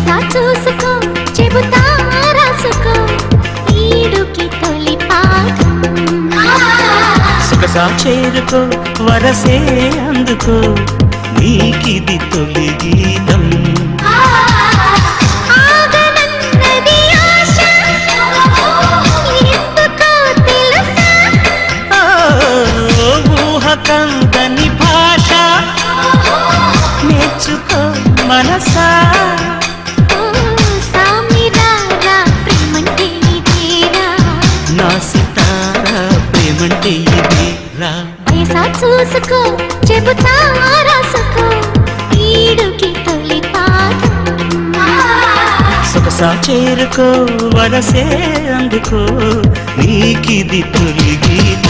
వరసా చూసుకో చెబుతా రాసుకో ఈడుకి తొలి పాఠం సొగసా చేరుకో వరసే అందుకో నీకిది తొలి గీతం ఆగనన్నది ఆశ ఎందుకో తెలుసా ఊహకందని భాష నేర్చుకో మనసా సామిరారా ప్రేమంటే ఇదేరా నా సితారా ప్రేమంటే ఇది రా వరసా చూసుకో చెబుతా రాసుకో ఈడుకి తొలి పాఠం సొగసా చేరుకో వరసే అందుకో నీకిది తొలి గీతం